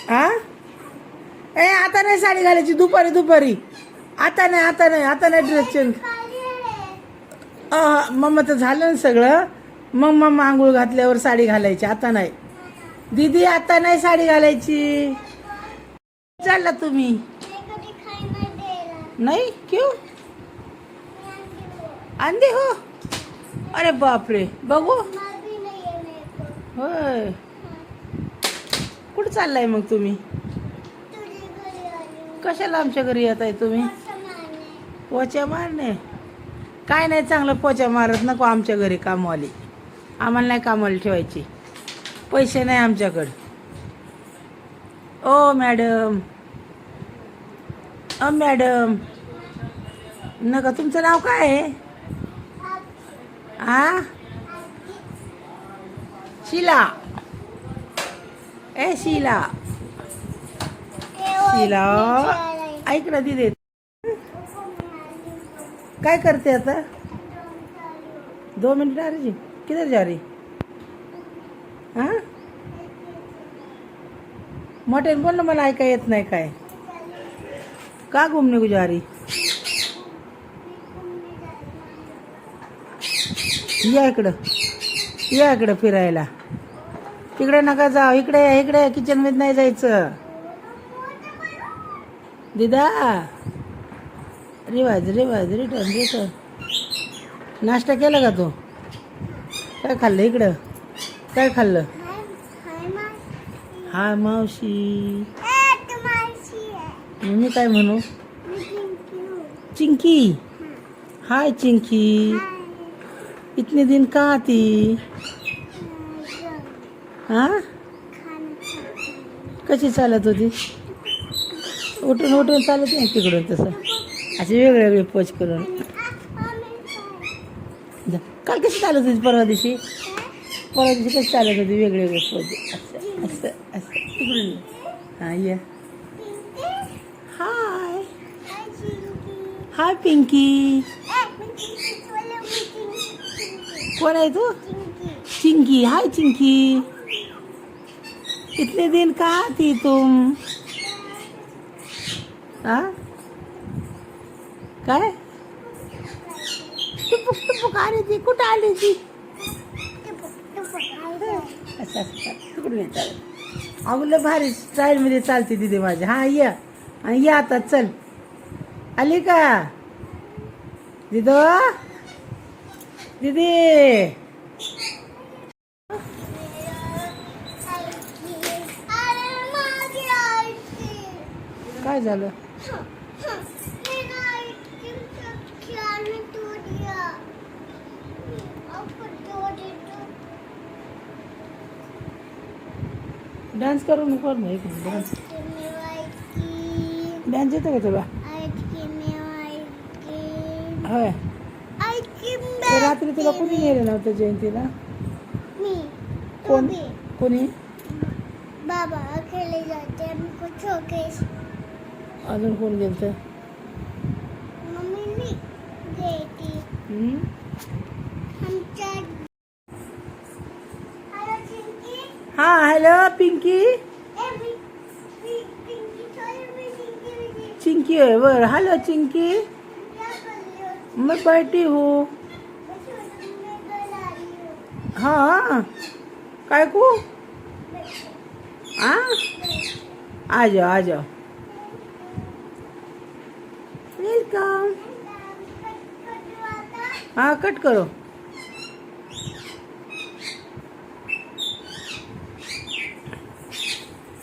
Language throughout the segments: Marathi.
हा ए आता नाही साडी घालायची, दुपारी दुपारी. आता नाही, आता नाही, आता नाही ड्रेस चेंज. मम्मा तर झालं ना सगळं. मग मम्मा आंघोळ घातल्यावर साडी घालायची, आता नाही. दीदी आता नाही साडी घालायची. चालला तुम्ही? नाही क्यों? अंधे हो? अरे बापरे, बघू. होय, कुठं चाललाय मग तुम्ही? कशाला आमच्या घरी येत आहे तुम्ही? पोचा मारणे? काय नाही, चांगलं पोचा मारत नको आमच्या घरी कामवाली. आम्हाला नाही कामाला ठेवायची, पैसे नाही आमच्याकडं. ओ मॅडम, मॅडम नका. तुमचं नाव काय आहे? आ शीला. ए शीला, शीला ऐक ना दीदी, काय करते आता? 2 मिनट आ रही, किधर जा रही? हाँ मोठ्याने बोल ना, मला ऐका येत नाही. काय का घूमने को जा रही? या इकडं, या इकडं फिरायला. तिकडे नका जाऊ, इकडे इकडे किचन मध्ये नाही जायचं. दिदा रिवाज रिवाज रिटर्न रिटर्न. नाश्ता केला का तू? काय खाल्लं इकडं? काय खाल्लं? हा मावशी. मी काय म्हणू? चिंकी. हाय चिंकी, इतने दिन कहाँ थी? हाँ कशी चालत होती? उठून उठून चालत नाही तिकडून तसं, असे वेगळे वेगळे पोच करून. काल कशी चालत होती? परवा दिवशी कशी चालत होती? वेगळे वेगळे पोच, असं असं असं तिकडून. हां या. हाय हाय पिंकी. कोण आहे तू? चिंकी. हाय चिंकी, इतने दिन कहाँ थी तुम? हाँ काय टुपुक टुपुक आ रही थी? कुठं आली ती? असं असं तिकडून चालत. अगोदर भारी स्टाईलमध्ये चालते तिथे माझ्या. हां या, आणि या आता. चल आली का दिदो? दीदी काय झालं? डान्स करू नको ना, एक डान्स. डान्स येतो का तुला? होय. रात्री तुला कोणी नेलं नव्हतं जयंतीला? कोण? कोणी? बाबा अकेले जाते हमको शोकेस. अजून कोण गेलं? मम्मी गेली. आमच्या. हॅलो चिंकी. हाँ हेलो पिंकी. चिंकी है बर. हेलो चिंकी, मैं बैठी हूँ. हाँ काय को? हाँ आ जाओ आ जाओ. वेलकम. हाँ कट करो.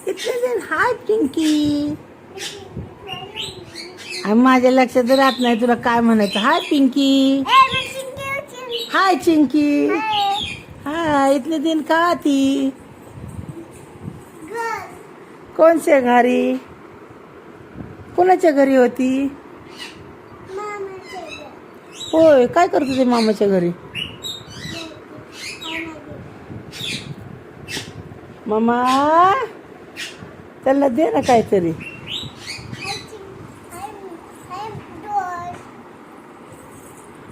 इतने दिन. हाय पिंकी. माझ्या लक्षात राहत नाही तुला काय म्हणायचं. हाय पिंकी. हाय चिंकी. हाय, इतने दिन कहाँ थी? कौन से घरी? कोणाच्या घरी होती? होय, काय करत होती मामाच्या घरी? मामा त्याला दे ना काहीतरी.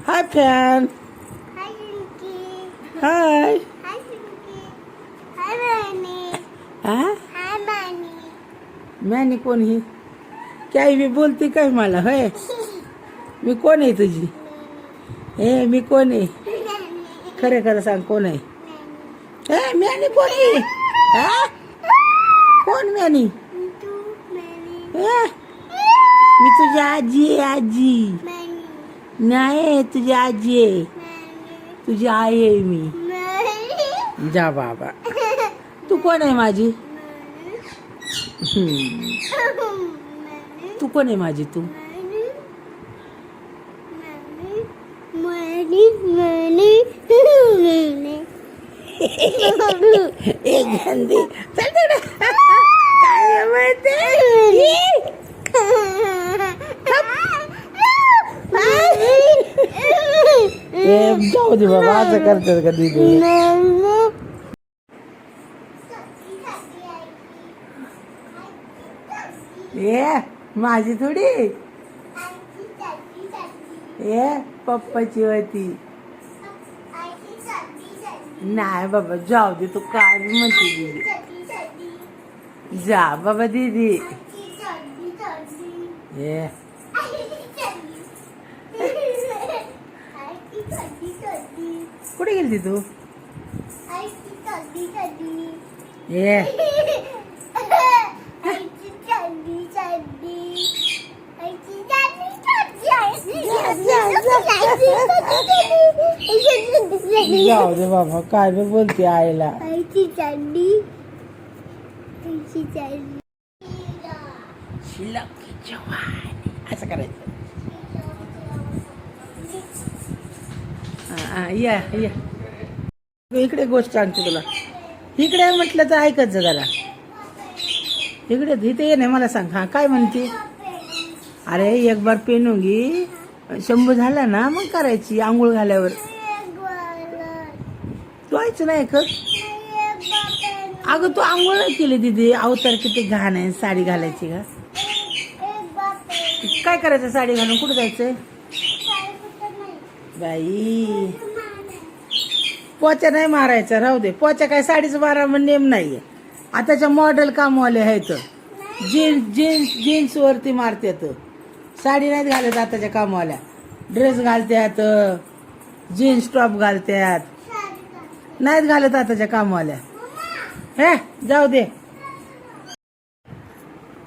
हाय फॅन. हाय. मॅनी कोण ही काय बी बोलते काय मला होय मी कोण आहे तुझी हे मी कोण आहे खरं खरं सांग कोण आहे हे मॅनी कोण आहे हा? कोण मॅनी हे? मी तुझी आजी आहे आजी नाही तुझी आजी आहे तुझी आई आहे मी जा बाबा तू कोण आहे माझी तू कोण आहे माझी तू एक गंदी चल तिकडे. काय माहिती जाऊ दे बाबा असं करतात का दीदी ये माझी थोडी ये पप्पाची होती नाही बाबा जाऊ दे तू काय म्हणते दीदी जा बाबा दीदी ये कुठे गेली तू ये जाऊ दे बाबा काय बी बोलते आईला असं करायचं या या इकडे गोष्ट सांगते तुला इकडे म्हटलं तर ऐकत जा जरा इकडे इथे ये नाही मला सांग हा काय म्हणते अरे एक बार पेनूंगी शंभू झाला ना मग करायची आंघोळ घाल्यावर तू ऐकच नाही ऐकत अगं तू आंघोळ नाही केली दीदी अवतार किती घाण आहे साडी घालायची का काय करायचं साडी घालून कुठं जायचंय बाई पोचा नाही मारायचा राहू दे पोचा काय साडीचं मारा मग नेम नाहीये आताच्या मॉडेल कामवाले आहेत जीन्स वरती मारतात साडी नाहीत घालत आताच्या कामवाल्या ड्रेस घालतात जीन्स टॉप घालतात नाहीत घालत आताच्या कामवाल्या हे जाऊ दे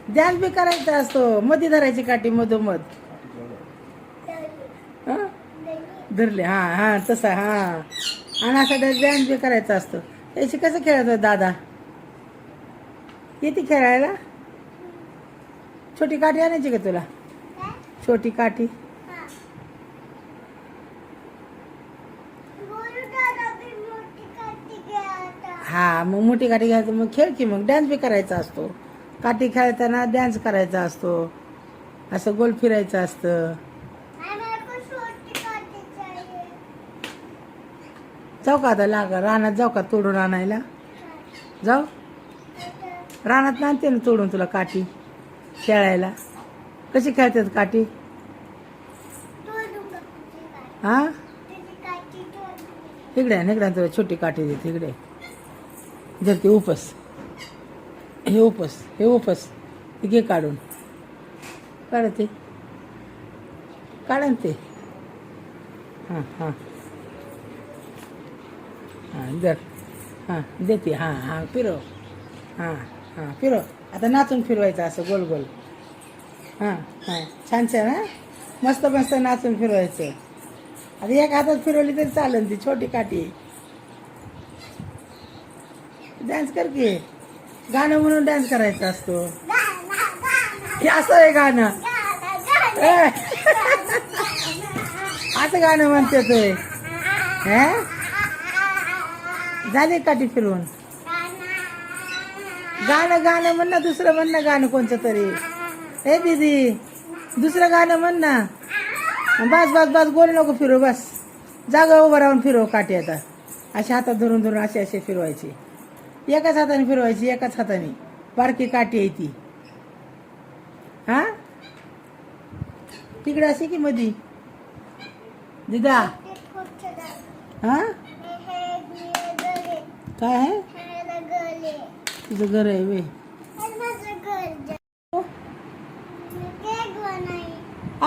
ध्यान बी करायचा असतो मधी धरायची काठी मधोमध धरले हा हा तसा हा आणि असा ध्यान बी करायचा असतो याची कसं खेळत दादा येते खेळायला छोटी काठी आणायची का तुला छोटी काठी हा मग मोठी काठी घ्यायचं मग खेळ की मग डान्स बी करायचा असतो काठी खेळताना डान्स करायचा असतो असं गोल फिरायचं असतं जाऊ का आता लागा रानात जाऊ का तोडून आणायला जाऊ रानात आणते ना तोडून तुला काठी खेळायला कशी खेळतात काठी हा इकडे इकडे तुला छोटी काठी देते इकडे जर ते उपस हे उपस घे काढून काढ ते काढ ते हां हां हां जर हां देते हां हां फिरव हां हां फिरव आता नाचून फिरवायचं असं गोल गोल हां हां छान छान हां मस्त मस्त नाचून फिरवायचं आता एक हातात फिरवली तरी चालेल ती छोटी काठी डान्स कर की गाणं म्हणून डान्स करायचा असतो हे असं आहे गाणं असं गाणं म्हणते ते झाले काठी फिरवून गाणं गाणं म्हण ना दुसरं म्हण ना गाणं कोणतं तरी हे दीदी दुसरं गाणं म्हण ना बस बस बस गोल नको फिरव बस जागा उभं राहून फिरव काठी आता अशा हातात धरून धरून असे असे फिरवायची एकाच हाताने फिरवायची एकाच हाताने बारकी काठी आहे ती हा तिकडे असे की मधी दिदा हा काय आहे तुझं घर आहे वे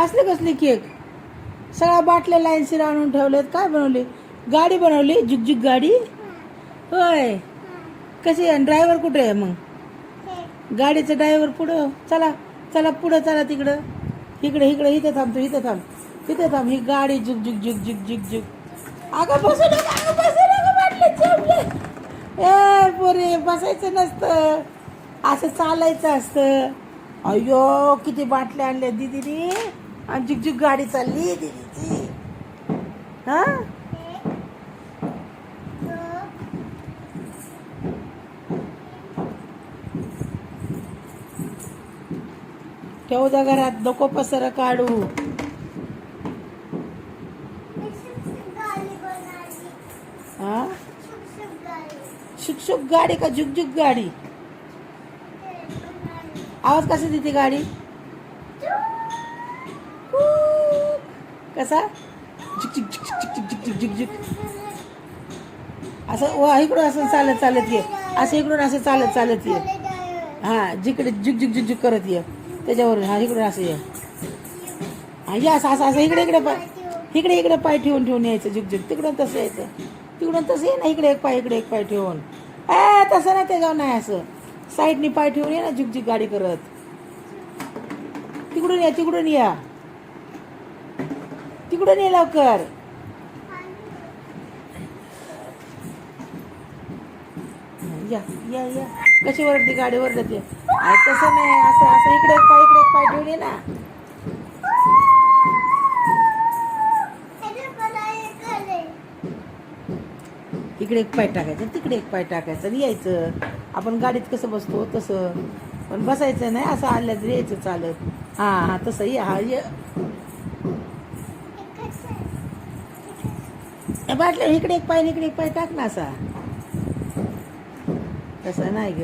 असले कसले केक सगळ्या बाटल्या लाईनशीर आणून ठेवलेत. काय बनवले? गाडी बनवली जुगजुग गाडी. होय कशी आहे? ड्रायव्हर कुठे आहे मग? गाडीचा ड्रायव्हर पुढं. चला चला पुढं चला तिकडं. इकडे इकडे इथं थांबतो. इथं थांब इथं थांब. ही गाडी जुग जुग जुग जुग जुग जुग. अगं बसू नका अगं बसू नका बाटले जमले. ए पोरे बसायचं नसतं असं चालायचं असतं. अय्यो किती बाटल्या आणल्या दीदीने आणि झुकझुक गाडी चालली दीदीची. हा ठेवू द्या घरात. नको पसर काढू. हा शुक गाडी का झुकझुक गाडी? आवाज कसा देते गाडी? कसा? झुक झुक झुक झुक झुक झुक झुक झुक. असं इकडून असं चालत चालत ये. असं इकडून असं चालत चालत ये. हा जिकडे झुक झुक झुक झुक करत ये त्याच्यावर. हा इकडून असं ये. हा या असं असं असं इकडे इकडे पाय इकडे इकडे पाय ठेवून ठेवून यायचं झुक झुक. तिकडून तसं यायचं. तिकडून तसं ये ना. इकडे एक पाय इकडे एक पाय ठेवून. तसं नाही त्याच्यावर नाही. असं साईडनी पाय ठेवून ये ना झुक झुक गाडी करत. तिकडून या तिकडून या तिकडून ये लवकर. या या या कशी वरती गाडी वरडते. तसं नाही. असं असं इकडे एक पाय ठेवून ये ना. इकडे एक पाय टाकायचं तिकडे एक पाय टाकायचं आणि यायचं. आपण गाडीत कसं बसतो तसं. पण बसायचं नाही. असं आल्या तरी यायचं चालत. हा हा तसं ये. हा ये बाटल्या इकडे एक पाय इकडे एक पाय टाक ना. असा तसं नाही ग.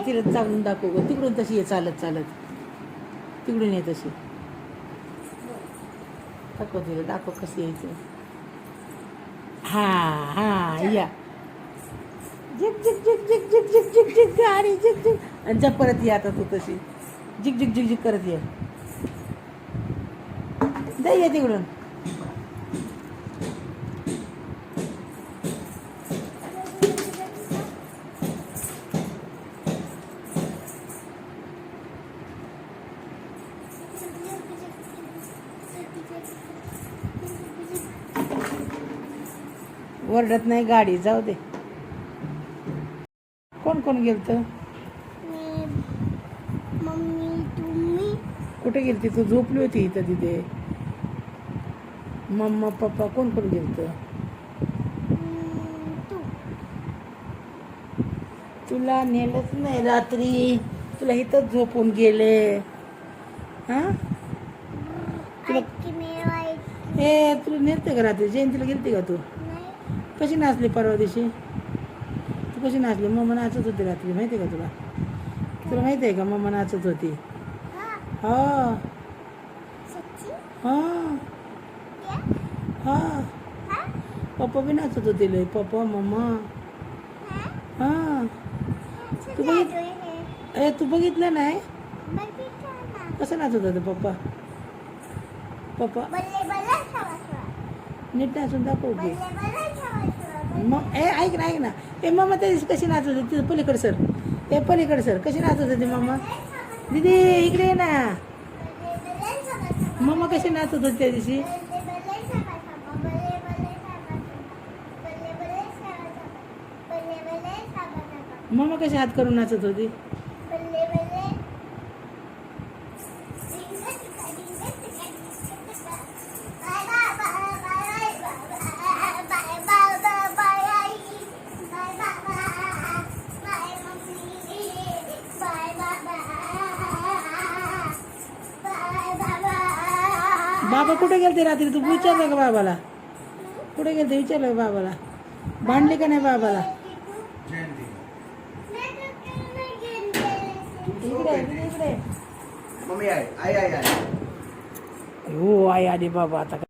तिला चालून दाखव ग. तिकडून तशी ये चालत चालत. तिकडून ये तशी. दाखव तिला दाखव कसं यायचं. हा हा या झिक झिक झिक झिक झिक झिक झिक झिक गाडी झिक झिक. आणि जा परत ये आता तू तशी झिक झिक झिक झिक करत ये. जा ये तिकडून. वरडत नाही गाडी. जाऊ दे. कोण कोण गेलतं? मम्मी तुम्ही कुठे गेलती तू? झोपली होती इथं तिथे. मम्मा पप्पा कोण कोण गेलतं? तू तुला नेलंच नाही रात्री. तुला इथंच झोपून गेले. हा तुला तुला नेलते का रात्री? जयंतीला गेलती का तू? कशी नाचली परवा दिवशी? तू कशी नाचली? मम्मा नाचत होती रात्री. माहिती आहे का तुला? तुला माहिती आहे का मम्मा नाचत होती? हा हा हा पप्पा बी नाचत होते लय. पप्पा मम्मा. हा तू बघितलं नाही? कसं नाचत होतं पप्पा? पप्पा नीट नाचून दाखव की. मग ऐक ना. मम्मा त्या दिवशी कशी नाचत होती? तिथं पलीकडे सर. पलीकडे सर. कशी नाचत होती मम्मा? दीदी इकडे ये ना. मम्मा कशी नाचत होती त्या दिवशी? मम्मा कशी हात करून नाचत होती? बाबा कुठे गेलते रात्री? तू विचारलं का बाबाला? कुठे गेलते विचारलं का बाबाला? भांडली का नाही बाबाला? इकडे. मम्मी आई आई आई आई. हो आई आली बाबा आता.